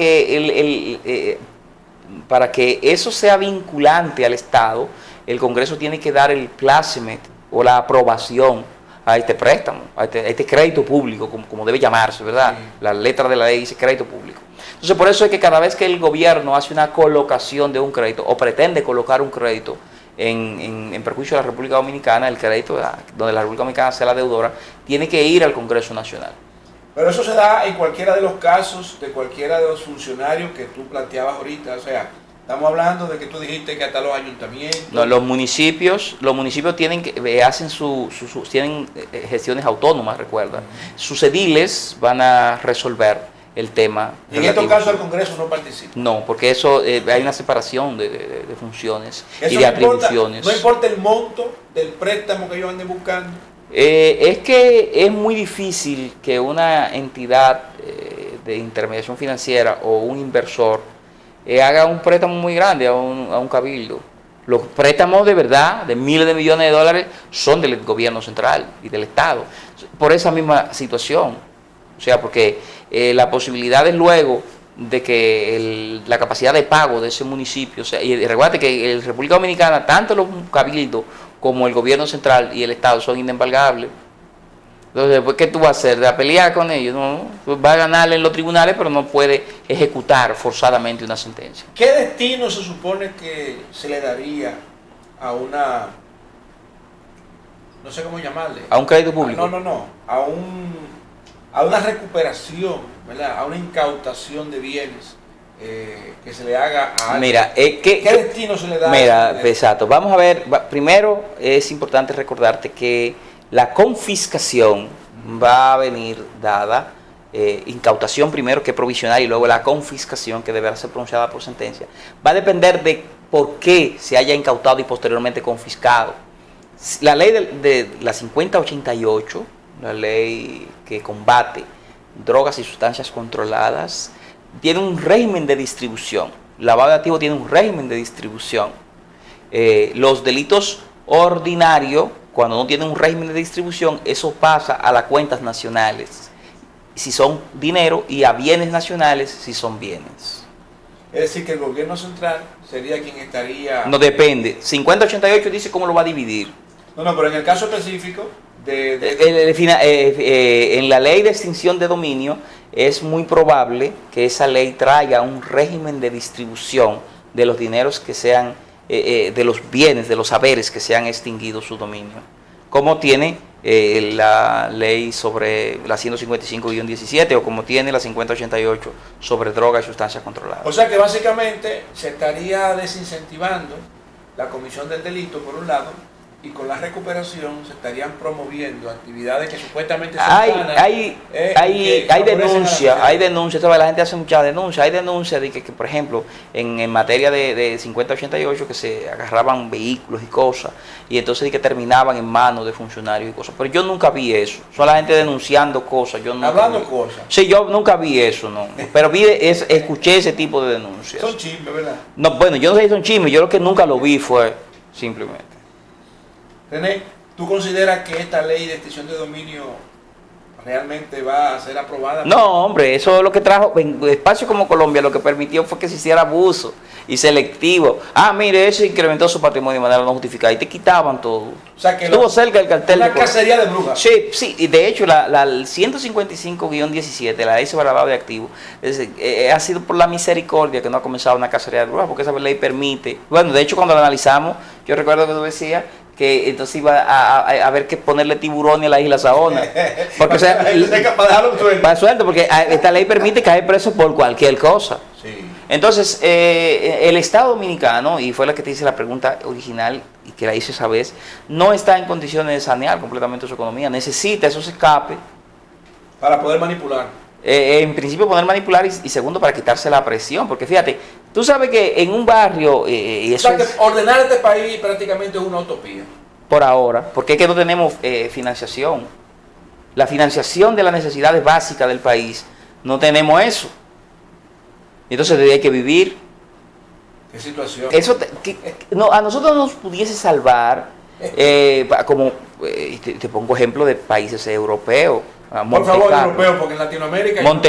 que eso sea vinculante al Estado, el Congreso tiene que dar el pláceme o la aprobación a este préstamo, a este crédito público, como debe llamarse, ¿verdad? Sí. La letra de la ley dice crédito público. Entonces, por eso es que cada vez que el gobierno hace una colocación de un crédito o pretende colocar un crédito en perjuicio de la República Dominicana, el crédito donde la República Dominicana sea la deudora, tiene que ir al Congreso Nacional. Pero eso se da en cualquiera de los casos de cualquiera de los funcionarios que tú planteabas ahorita. O sea, estamos hablando de que tú dijiste que hasta los ayuntamientos... No, los municipios tienen tienen gestiones autónomas, recuerda. Sus ediles van a resolver el tema. Y en estos casos el Congreso no participa. No, porque eso hay una separación de funciones y de atribuciones. No importa el monto del préstamo que ellos anden buscando. Es que es muy difícil que una entidad de intermediación financiera o un inversor haga un préstamo muy grande a un cabildo. Los préstamos de verdad, de miles de millones de dólares, son del gobierno central y del Estado. Por esa misma situación. O sea, porque la posibilidad es luego de que la capacidad de pago de ese municipio, o sea, y recuerda que en República Dominicana, tanto los cabildos como el gobierno central y el Estado son inembargables. Entonces, pues, ¿qué tú vas a hacer? ¿De a pelear con ellos? No, tú vas a ganarle en los tribunales, pero no puede ejecutar forzadamente una sentencia. ¿Qué destino se supone que se le daría a una, no sé cómo llamarle? ¿A un crédito público? No, a una recuperación, ¿verdad? A una incautación de bienes que se le haga a alguien. Mira, ¿Qué destino se le da? Mira, exacto. Vamos a ver, primero es importante recordarte que la confiscación va a venir dada, incautación primero que provisional y luego la confiscación que deberá ser pronunciada por sentencia. Va a depender de por qué se haya incautado y posteriormente confiscado. La ley de la 5088, la ley que combate drogas y sustancias controladas, tiene un régimen de distribución. Lavado de activos tiene un régimen de distribución. Los delitos ordinarios, cuando no tienen un régimen de distribución, eso pasa a las cuentas nacionales, si son dinero, y a bienes nacionales, si son bienes. Es decir, que el gobierno central sería quien estaría... No depende. 5088 dice cómo lo va a dividir. No, pero en el caso específico en la ley de extinción de dominio, es muy probable que esa ley traiga un régimen de distribución de los dineros que sean, de los bienes, de los saberes que se han extinguido su dominio, como tiene la ley sobre la 155-17 o como tiene la 5088 sobre drogas y sustancias controladas. O sea que básicamente se estaría desincentivando la comisión del delito por un lado, y con la recuperación se estarían promoviendo actividades que supuestamente son sanas. Hay denuncias, la gente hace muchas denuncias, hay denuncias de que por ejemplo, en materia de 5088, que se agarraban vehículos y cosas, y entonces de que terminaban en manos de funcionarios y cosas, pero yo nunca vi eso, son la gente denunciando cosas, yo nunca hablando vi. Cosas. Sí, yo nunca vi eso, no, pero escuché ese tipo de denuncias. Son chismes, ¿verdad? No, bueno, yo no sé si son chismes, yo lo que nunca lo vi fue simplemente. René, ¿tú consideras que esta ley de extinción de dominio realmente va a ser aprobada? No, hombre, eso es lo que trajo, en espacios como Colombia, lo que permitió fue que se hiciera abuso y selectivo. Mire, eso incrementó su patrimonio de manera no justificada y te quitaban todo. O sea que estuvo cerca del cartel. Una cacería de brujas. Sí, y de hecho la 155-17, la ley sobre lavado de activos, ha sido por la misericordia que no ha comenzado una cacería de brujas, porque esa ley permite, bueno, de hecho cuando la analizamos, yo recuerdo que tú decías que entonces iba a haber que ponerle tiburón a la isla Saona. Porque, o sea, para suelto, porque esta ley permite caer preso por cualquier cosa. Sí. Entonces, el Estado Dominicano, y fue la que te hice la pregunta original y que la hice esa vez, no está en condiciones de sanear completamente su economía. Necesita esos escapes. Para poder manipular. En principio poder manipular y segundo para quitarse la presión. Porque fíjate, tú sabes que en un barrio... y eso o sea que ordenar este país prácticamente es una utopía. Por ahora, porque es que no tenemos financiación. La financiación de las necesidades básicas del país, no tenemos eso. Entonces hay que vivir. ¿Qué situación? Eso a nosotros nos pudiese salvar, como te pongo ejemplo de países europeos. Por favor, europeos, porque en Latinoamérica... No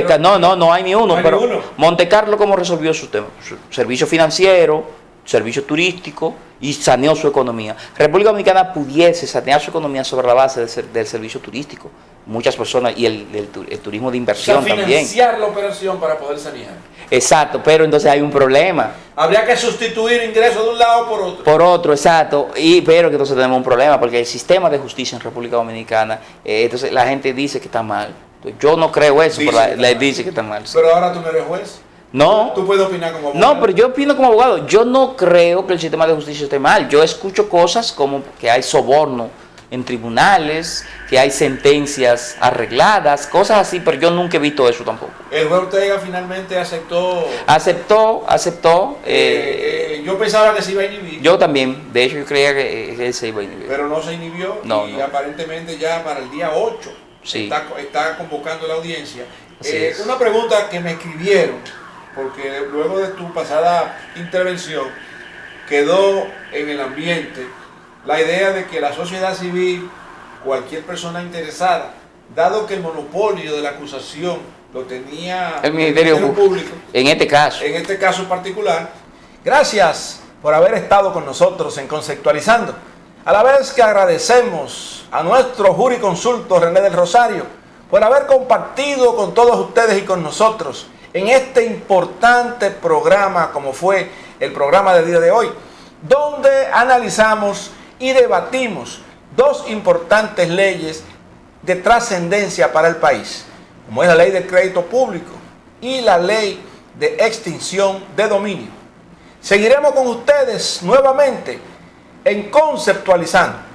hay ni uno, hay pero ni uno. Monte Carlo, ¿cómo resolvió su tema? Su servicio financiero, servicio turístico y saneó su economía. República Dominicana pudiese sanear su economía sobre la base del servicio turístico. Muchas personas, y el turismo de inversión, o sea, financiar la operación para poder sanear. Exacto, pero entonces hay un problema. Habría que sustituir ingresos de un lado por otro. Por otro, exacto. Pero que entonces tenemos un problema, porque el sistema de justicia en República Dominicana, entonces la gente dice que está mal. Entonces, yo no creo eso, pero le dice que está mal. Sí. Pero ahora tú no eres juez. No. Tú puedes opinar como abogado. No, pero yo opino como abogado. Yo no creo que el sistema de justicia esté mal. Yo escucho cosas como que hay soborno en tribunales, que hay sentencias arregladas, cosas así, pero yo nunca he visto eso tampoco. El juez Ortega finalmente aceptó. Yo pensaba que se iba a inhibir. Yo también, de hecho yo creía que él se iba a inhibir. Pero no se inhibió aparentemente ya para el día 8 sí. está convocando la audiencia. Es. Una pregunta que me escribieron, porque luego de tu pasada intervención quedó en el ambiente la idea de que la sociedad civil, cualquier persona interesada, dado que el monopolio de la acusación lo tenía el Ministerio Público, en este caso particular. Gracias por haber estado con nosotros en Conceptualizando. a la vez que agradecemos a nuestro jurisconsulto René del Rosario por haber compartido con todos ustedes y con nosotros en este importante programa como fue el programa del día de hoy, donde analizamos y debatimos dos importantes leyes de trascendencia para el país, como es la ley de crédito público y la ley de extinción de dominio. Seguiremos con ustedes nuevamente en Conceptualizando.